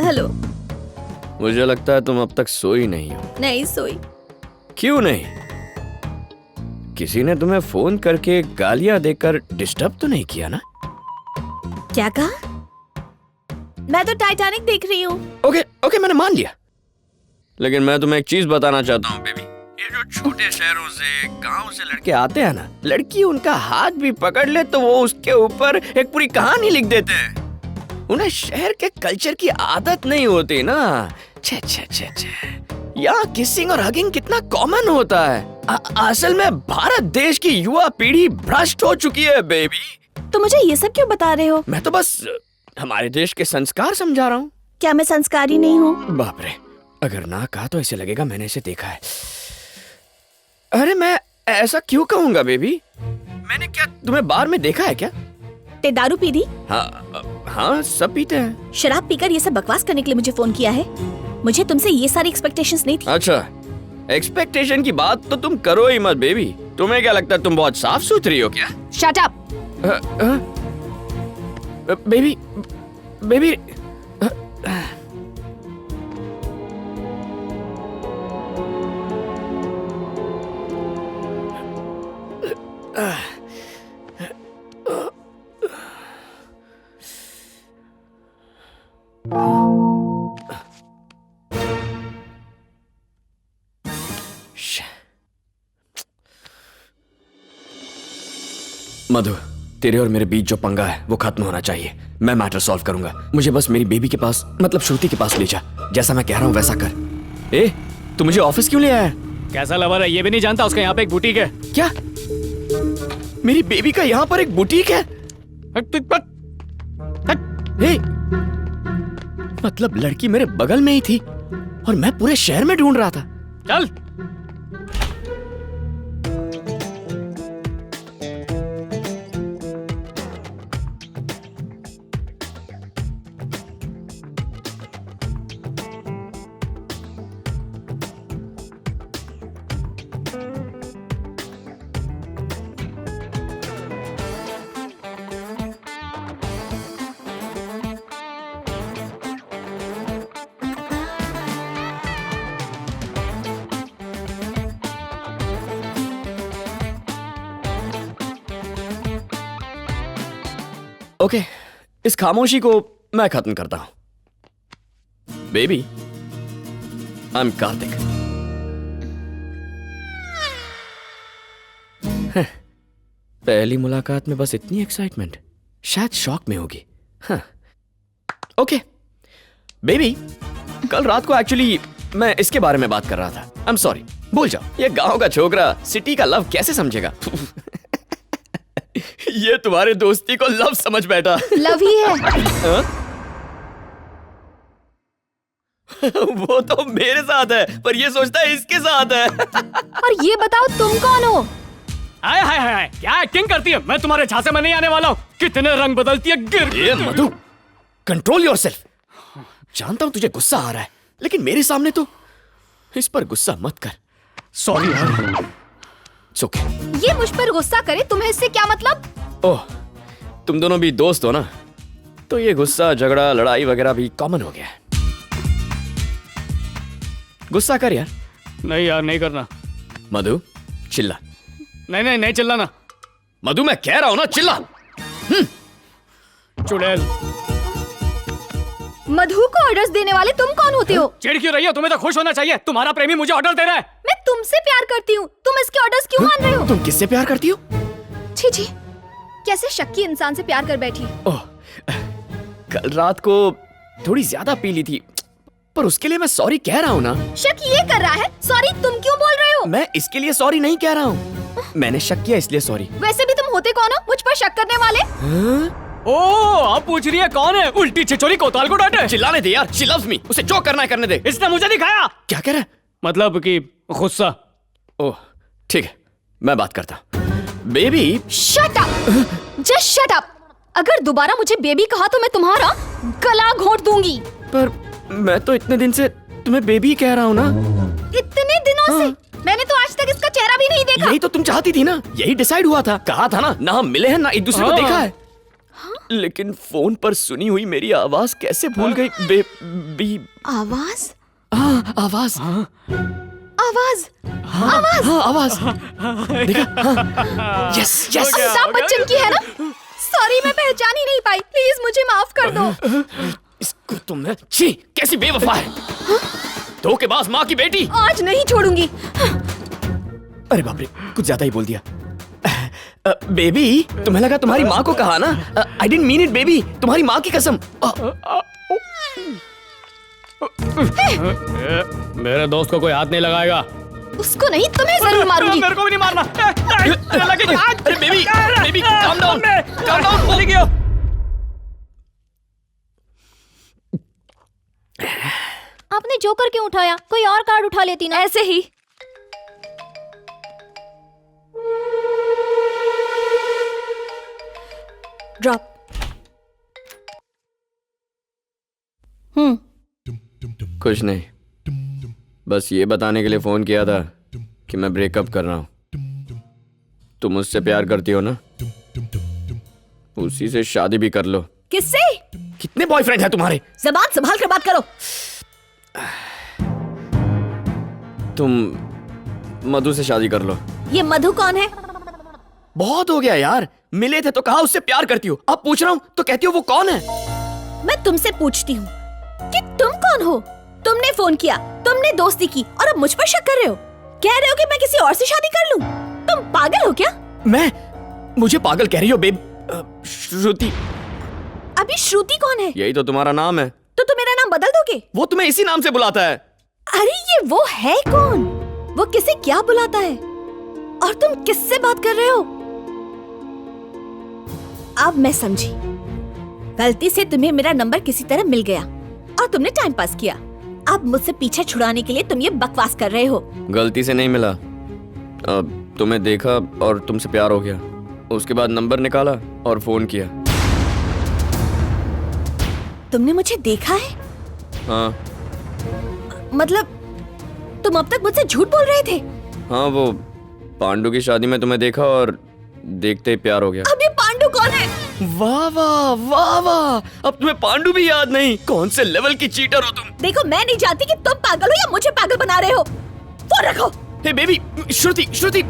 Hello. मुझे लगता है तुम अब तक सोई नहीं हो। नहीं सोई। क्यों नहीं? किसी ने तुम्हें फोन करके गालियां देकर डिस्टर्ब तो नहीं किया ना? क्या कहा? मैं तो टाइटैनिक देख रही हूँ। ओके मैंने मान लिया, लेकिन मैं तुम्हें एक चीज बताना चाहता हूँ बेबी। ये जो छोटे शहरों से, गांव से लड़के आते हैं ना, लड़की उनका हाथ भी पकड़ ले तो वो उसके ऊपर एक पूरी कहानी लिख देते हैं। उन्हें शहर के कल्चर की आदत नहीं होती ना। छे छे छे छे। यहाँ किसिंग और हगिंग कितना कॉमन होता है। असल में भारत देश की युवा पीढ़ी भ्रष्ट हो चुकी है बेबी। तो मुझे ये सब क्यों बता रहे हो? मैं तो बस हमारे देश के संस्कार समझा रहा हूँ। क्या मैं संस्कारी नहीं हूँ? बाप रे, अगर ना कहा तो ऐसे लगेगा मैंने इसे देखा है। अरे मैं ऐसा क्यों कहूँगा बेबी? मैंने क्या तुम्हें बार में देखा है क्या? ते दारू पी दी? हाँ सब पीते हैं। शराब पीकर ये सब बकवास करने के लिए मुझे फोन किया है? मुझे तुमसे ये सारी एक्सपेक्टेशंस नहीं थी। अच्छा, एक्सपेक्टेशन की बात तो तुम करो ही मत बेबी। तुम्हें क्या लगता है तुम बहुत साफ सुथरी हो क्या? Shut up. बेबी बेबी मधु, तेरे और मेरे बीच जो पंगा है वो खत्म होना चाहिए। मैं मैटर सॉल्व करूंगा। मुझे बस मेरी बेबी के पास, मतलब श्रुति के पास ले जा। जैसा मैं कह रहा हूँ वैसा कर। ए, तू मुझे ऑफिस क्यों ले आया? कैसा लवर है ये भी नहीं जानता? उसका यहाँ पे एक बुटीक है। क्या? मेरी बेबी का यहाँ पर एक बुटीक है? ए, मतलब लड़की मेरे बगल में ही थी और मैं पूरे शहर में ढूंढ रहा था। चल। ओके, इस खामोशी को मैं खत्म करता हूं। Baby, I am Kartik. पहली मुलाकात में बस इतनी एक्साइटमेंट, शायद शॉक में होगी। ओके बेबी, कल रात को एक्चुअली मैं इसके बारे में बात कर रहा था। आई एम सॉरी, भूल जाओ। ये गांव का छोकरा सिटी का लव कैसे समझेगा? ये तुम्हारे दोस्ती को लव समझ बैठा। लव ही है। वो तो मेरे साथ है, पर ये सोचता है इसके साथ है। और ये बताओ तुम कौन हो? हाय हाय हाय, क्या एक्टिंग करती है? मैं तुम्हारे झांसे में नहीं आने वाला हूँ। कितने रंग बदलती है। ये मधु, कंट्रोल योरसेल्फ। जानता हूँ तुझे गुस्सा आ रहा है, लेकिन मेरे सामने तो इस पर गुस्सा मत कर। सॉरी यार। ओके। ये मुझ पर गुस्सा करे, तुम्हें इससे क्या मतलब? ओह, तुम दोनों भी दोस्त हो ना, तो ये गुस्सा, झगड़ा, लड़ाई वगैरह भी कॉमन हो गया है। गुस्सा कर यार। नहीं यार, नहीं करना। मधु, चिल्ला। नहीं नहीं नहीं, चिल्लाना। मधु, मैं कह रहा हूं ना, चिल्ला। चुड़ैल। मधु को ऑर्डर्स देने वाले तुम कौन होते हो? चिढ़ क्यों रही हो? तुम्हें तो खुश होना चाहिए, तुम्हारा प्रेमी मुझे ऑर्डर दे रहा है। मैं तुमसे प्यार करती हूँ, तुम इसके ऑर्डर्स क्यों मान रहे हो? तुम किससे प्यार करती हो? छी छी, कैसे शक्की इंसान से प्यार कर बैठी। ओह, कल रात को थोड़ी ज्यादा पी ली थी, पर उसके लिए मैं सॉरी कह रहा हूँ ना। शक ये कर रहा है, सॉरी तुम क्यों बोल रहे हो? मैं इसके लिए सॉरी नहीं कह रहा हूँ, मैंने शक किया इसलिए सॉरी। वैसे भी तुम होते कौन हो मुझ पर शक करने वाले? ओह, आप पूछ रही है कौन है? उल्टी छिछोरी कोतवाल को डांटे। चिल्लाने दे यार, शी लव्स मी, उसे जो करना है करने दे। इसने मुझे दिखाया। क्या कह रहा है? मतलब कि गुस्सा। ओह ठीक है, मैं बात करता हूँ। Baby. Shut up, just shut up. अगर दोबारा मुझे बेबी कहा तो मैं तुम्हारा गला घोंट दूंगी। पर मैं तो इतने दिन से तुम्हें बेबी कह रहा हूँ ना। इतने दिनों से? मैंने तो आज तक इसका चेहरा भी नहीं देखा। यही तो तुम चाहती थी ना, यही डिसाइड हुआ था। कहा था ना हम मिले हैं ना एक दूसरे को देखा है। लेकिन फोन पर सुनी हुई मेरी आवाज कैसे भूल गई? बेबी। आवाज आवाज। आवाज आवाज। देखा? Yes yes. अमिताभ बच्चन की है ना? सॉरी, मैं पहचान ही नहीं पाई, प्लीज मुझे माफ कर दो। इसको तुमने, छी, कैसी बेवफा है। धोखेबाज माँ की बेटी। आज नहीं छोड़ूंगी। अरे बाप रे, कुछ ज्यादा ही बोल दिया। बेबी, तुम्हें लगा तुम्हारी माँ को कहा ना? I didn't mean it baby, तुम्हारी माँ की कसम। मेरे दोस्त को कोई हाथ नहीं लगाएगा। उसको नहीं, तुम्हें जरूर मारूंगी। मेरे को भी नहीं मारना। अरे baby, baby, calm down, calm down, बोली गया। आपने जोकर क्यों उठाया? कोई और कार्ड उठा लेती ना। ऐसे ही। ड्रॉप। कुछ नहीं, बस ये बताने के लिए फोन किया था कि मैं ब्रेकअप कर रहा हूँ। तुम मुझसे प्यार करती हो ना? उसी से शादी भी कर लो। किससे? कितने बॉयफ्रेंड हैं तुम्हारे? जबान संभाल कर बात करो। तुम मधु से शादी कर लो। ये मधु कौन है? बहुत हो गया यार, मिले थे तो कहा उससे प्यार करती हो, अब पूछ रहा हूँ तो कहती हो वो कौन है? मैं तुमसे पूछती हूँ कि तुम कौन हो? तुमने फोन किया, तुमने दोस्ती की और अब मुझ पर शक कर रहे हो? कह रहे हो कि मैं किसी और से शादी कर लूं? तुम पागल हो क्या? मुझे पागल कह रही हो बेब? श्रुति। अभी श्रुति कौन है? यही तो तुम्हारा नाम है। तो तुम मेरा नाम बदल दोगे? वो तुम्हें इसी नाम से बुलाता है। अरे ये वो है कौन? वो किसे क्या बुलाता है? और तुम किससे बात कर रहे हो? अब मैं समझी, गलती से तुम्हें मेरा नंबर किसी तरह मिल गया और तुमने टाइम पास किया। अब मुझसे पीछे छुड़ाने के लिए तुम ये बकवास कर रहे हो। गलती से नहीं मिला, अब तुम्हें देखा और तुमसे प्यार हो गया। उसके बाद नंबर निकाला और फोन किया। तुमने मुझे देखा है? हाँ। मतलब तुम अब तक मुझसे झूठ बोल रहे थे? हाँ, वो पांडु की शादी में तुम्हें देखा और देखते ही प्यार हो गया। अब ये पांडु कौन है? वाह वाह वाह वाह, अब तुम्हें पांडु भी याद नहीं? कौन से लेवल की चीटर हो तुम। देखो, मैं नहीं जानती कि तुम पागल हो या मुझे पागल बना रहे हो। फोन रखो। हे बेबी, श्रुति श्रुति।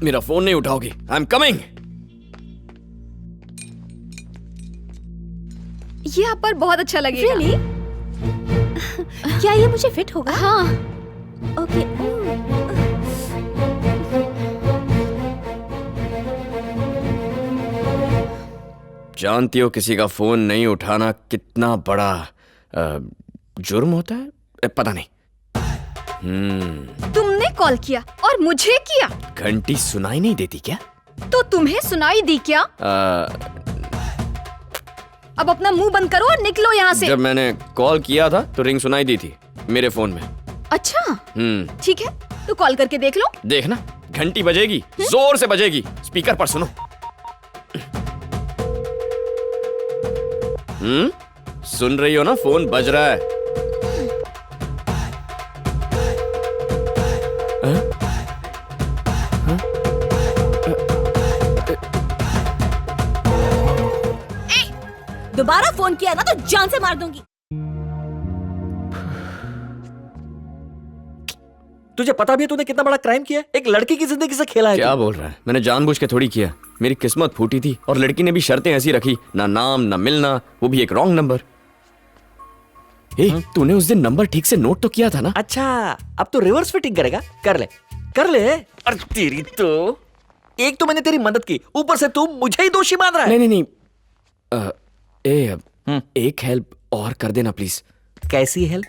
मेरा फोन नहीं उठाओगी? I am coming. ये आप पर बहुत अच्छा लगेगा। Really? क्या ये मुझे फिट होगा? हाँ। ओके। जानती हो किसी का फोन नहीं उठाना कितना बड़ा जुर्म होता है? पता नहीं। तुमने कॉल किया और मुझे किया। घंटी सुनाई नहीं देती क्या? तो तुम्हें सुनाई दी क्या? अब अपना मुंह बंद करो और निकलो यहाँ से। जब मैंने कॉल किया था तो रिंग सुनाई दी थी मेरे फोन में। अच्छा, ठीक है, तो कॉल करके देख लो। देखना, घंटी बजेगी, जोर से बजेगी। स्पीकर पर सुनो। सुन रही हो ना? फोन बज रहा है। दोबारा फोन किया ना तो जान से मार दूंगी। तुझे पता भी है तूने कितना बड़ा क्राइम किया है? एक लड़की की जिंदगी से खेला है। क्या बोल रहा है? मैंने जानबूझ के थोड़ी किया। मेरी किस्मत फूटी थी और लड़की ने भी शर्तें ऐसी रखी, ना नाम ना मिलना, वो भी एक रॉन्ग नंबर। तूने उस दिन नंबर ठीक से नोट तो किया था ना? अच्छा, अब तो रिवर्स फिटिंग करेगा? कर ले कर ले। अरे तेरी तो, एक तो मैंने तेरी मदद की, ऊपर से तू मुझे ही दोषी मान रहा है। नहीं, एक हेल्प और कर देना प्लीज। कैसी हेल्प?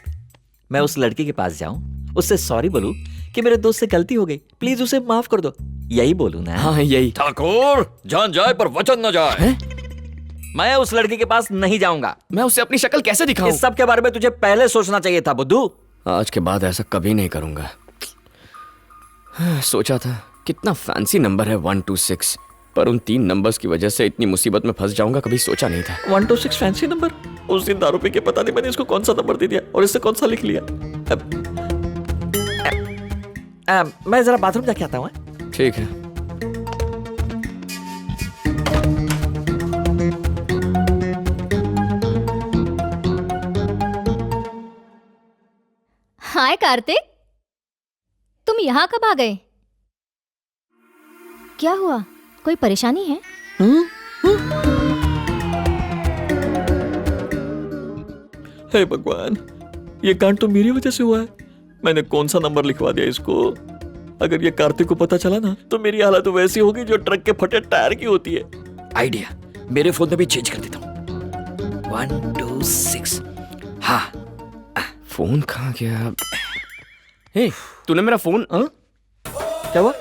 मैं उस लड़की के पास जाऊं, उससे सॉरी बोलूं कि मेरे दोस्त से गलती हो गई, प्लीज उसे माफ कर दो, यही बोलूं ना? हाँ यही। ठाकुर, जान जाए पर वचन न जाए। मैं उस लड़की के पास नहीं जाऊंगा। मैं उसे अपनी शक्ल कैसे दिखाऊं? इस सब के बारे में तुझे पहले सोचना चाहिए था बुद्धू। आज के बाद ऐसा कभी नहीं करूंगा। सोचा था कितना फैंसी नंबर है 126, पर उन 3 नंबर्स की वजह से इतनी मुसीबत में फंस जाऊंगा कभी सोचा नहीं था। 126 फैंसी नंबर। उस दिन दारू पी के पता नहीं मैंने इसको कौन सा नंबर दे दिया और इससे कौन सा लिख लिया। मैं जरा बाथरूम जाके आता हूँ। ठीक है। हाय कार्तिक, तुम यहाँ कब आ गए? क्या हुआ, कोई परेशानी है? हे भगवान, ये कांड तो मेरी वजह से हुआ है। मैंने कौन सा नंबर लिखवा दिया इसको। अगर ये कार्तिक को पता चला ना तो मेरी हालत तो वैसी होगी जो ट्रक के फटे टायर की होती है। आइडिया, मेरे फोन में भी चेंज कर देता हूँ। 126। हाँ, फोन कहाँ गया? हे, तूने मेरा फोन? क्या हुआ?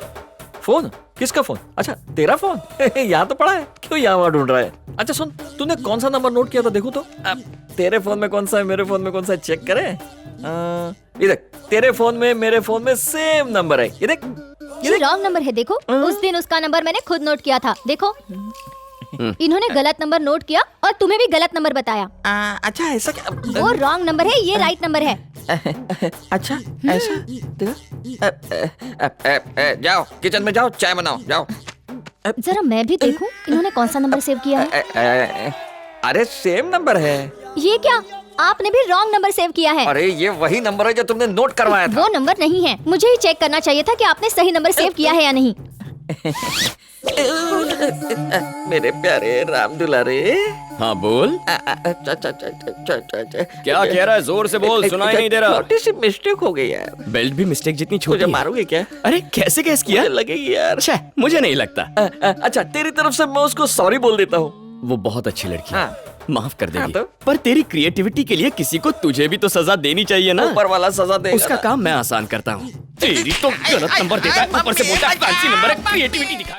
फोन? किसका फोन? अच्छा, तेरा फोन? यहाँ तो पड़ा है, क्यों यहाँ वहाँ ढूंढ रहा है? अच्छा सुन, तूने कौन सा नंबर नोट किया था देखो तो। अब तेरे फोन में कौन सा है, मेरे फोन में कौन सा है, चेक करें। ये देख, तेरे फोन में मेरे फोन में सेम नंबर है। ये देख, ये रॉन्ग नंबर है, देखो। उस दिन उसका नंबर मैंने खुद नोट किया था, देखो। इन्होंने गलत नंबर नोट किया और तुम्हें भी गलत नंबर बताया। अच्छा ऐसा क्या? वो रॉन्ग नंबर है, ये राइट नंबर है। अच्छा ऐसा? जाओ किचन में जाओ, चाय बनाओ, जाओ। जरा मैं भी देखूं इन्होंने कौन सा नंबर सेव किया है। अरे सेम नंबर है। ये क्या, आपने भी रॉन्ग नंबर सेव किया है। अरे ये वही नंबर है जो तुमने नोट करवाया था। वो नंबर नहीं है, मुझे ही चेक करना चाहिए था कि आपने सही नंबर सेव किया है या नहीं। मेरे प्यारे राम दुलारे। हाँ बोल। क्या कह रहा है? जोर से बोल, सुनाई नहीं दे रहा। छोटी सी मिस्टेक हो गई यार। बेल्ट भी मिस्टेक जितनी छोटी मुझे है। मारोगे क्या? अरे कैसे कैस किया? मुझे लगेगी यार। छे, मुझे नहीं लगता। अच्छा तेरी तरफ से मैं उसको सॉरी बोल देता हूँ। वो बहुत अच्छी लड़की है, हाँ। माफ कर देगी। हाँ तो? पर तेरी क्रिएटिविटी के लिए किसी को तुझे भी तो सजा देनी चाहिए ना। ऊपर वाला सजा देगा। उसका काम मैं आसान करता हूँ। तेरी तो गलत नंबर देता है, ऊपर से बोलता है फैंसी नंबर है, क्रिएटिविटी दिखा।